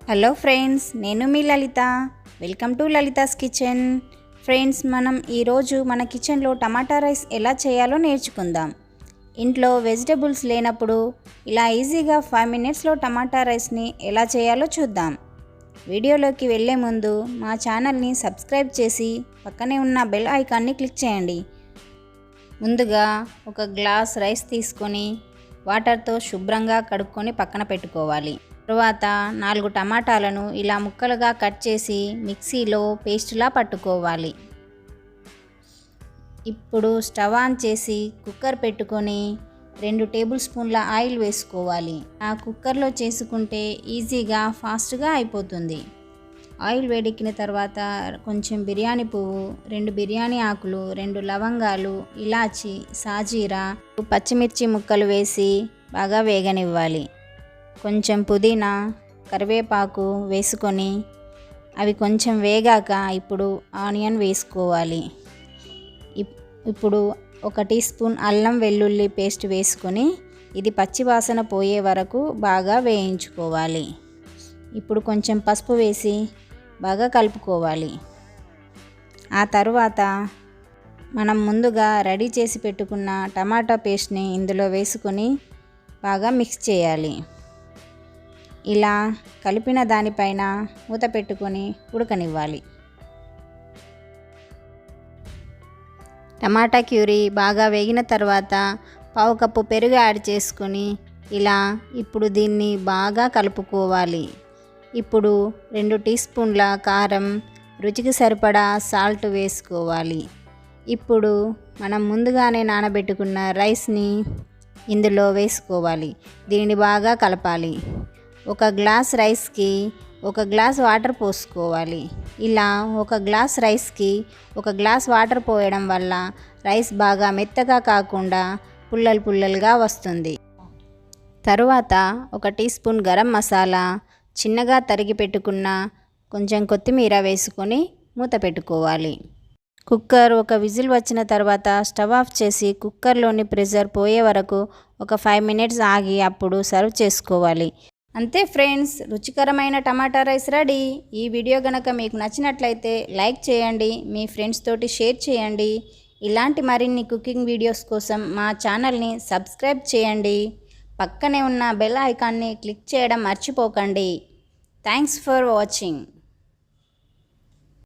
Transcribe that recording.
Hello friends, నేను మీ Lalitha. Welcome to Lalitha's kitchen. Friends, మనం ఈరోజు మన కిచెన్లో టమాటా రైస్ ఎలా చేయాలో నేర్చుకుందాం. ఇంట్లో వెజిటబుల్స్ లేనప్పుడు ఇలా ఈజీగా 5 మినిట్స్లో టమాటా రైస్ని ఎలా చేయాలో చూద్దాం. వీడియోలోకి వెళ్ళే ముందు మా ఛానల్ని సబ్స్క్రైబ్ చేసి పక్కనే ఉన్న బెల్ ఐకాన్ని క్లిక్ చేయండి. ముందుగా ఒక గ్లాస్ రైస్ తీసుకొని వాటర్తో శుభ్రంగా కడుక్కొని పక్కన పెట్టుకోవాలి. తరువాత 4 టమాటాలను ఇలా ముక్కలుగా కట్ చేసి మిక్సీలో పేస్టులా పట్టుకోవాలి. ఇప్పుడు స్టవ్ ఆన్ చేసి కుక్కర్ పెట్టుకొని 2 టేబుల్ స్పూన్ల ఆయిల్ వేసుకోవాలి. ఆ కుక్కర్లో చేసుకుంటే ఈజీగా ఫాస్ట్గా అయిపోతుంది. ఆయిల్ వేడెక్కిన తర్వాత కొంచెం బిర్యానీ పువ్వు, 2 బిర్యానీ ఆకులు, 2 లవంగాలు, ఇలాచి, సాజీరా, పచ్చిమిర్చి ముక్కలు వేసి బాగా వేగనివ్వాలి. కొంచెం పుదీనా, కరివేపాకు వేసుకొని అవి కొంచెం వేగాక ఇప్పుడు ఆనియన్ వేసుకోవాలి. ఇప్పుడు 1 టీ స్పూన్ అల్లం వెల్లుల్లి పేస్ట్ వేసుకొని ఇది పచ్చివాసన పోయే వరకు బాగా వేయించుకోవాలి. ఇప్పుడు కొంచెం పసుపు వేసి బాగా కలుపుకోవాలి. ఆ తర్వాత మనం ముందుగా రెడీ చేసి పెట్టుకున్న టమాటా పేస్ట్ని ఇందులో వేసుకొని బాగా మిక్స్ చేయాలి. ఇలా కలిపిన దానిపైన మూత పెట్టుకొని ఉడకనివ్వాలి. టమాటా క్యూరీ బాగా వేగిన తర్వాత 1/2 కప్పు పెరుగు యాడ్ చేసుకొని ఇప్పుడు దీన్ని బాగా కలుపుకోవాలి. ఇప్పుడు 2 టీ స్పూన్ల కారం, రుచికి సరిపడా సాల్ట్ వేసుకోవాలి. ఇప్పుడు మనం ముందుగానే నానబెట్టుకున్న రైస్ని ఇందులో వేసుకోవాలి. దీనిని బాగా కలపాలి. 1 గ్లాస్ రైస్కి 1 గ్లాస్ వాటర్ పోసుకోవాలి. ఇలా 1 గ్లాస్ రైస్కి 1 గ్లాస్ వాటర్ పోయడం వల్ల రైస్ బాగా మెత్తగా కాకుండా పుల్లలు పుల్లలుగా వస్తుంది. తరువాత 1 టీ స్పూన్ గరం మసాలా, చిన్నగా తరిగి పెట్టుకున్న కొంచెం కొత్తిమీర వేసుకొని మూత పెట్టుకోవాలి. కుక్కర్ 1 విజిల్ వచ్చిన తర్వాత స్టవ్ ఆఫ్ చేసి కుక్కర్లోని ప్రెషర్ పోయే వరకు ఒక 5 మినిట్స్ ఆగి అప్పుడు సర్వ్ చేసుకోవాలి. అంతే ఫ్రెండ్స్, రుచికరమైన టమాటా రైస్ రెడీ. ఈ వీడియో కనుక మీకు నచ్చినట్లయితే లైక్ చేయండి, మీ ఫ్రెండ్స్ తోటి షేర్ చేయండి. ఇలాంటి మరిన్ని కుకింగ్ వీడియోస్ కోసం మా ఛానల్ని సబ్స్క్రైబ్ చేయండి. పక్కనే ఉన్న బెల్ ఐకాన్ని క్లిక్ చేయడం మర్చిపోకండి. Thanks for watching.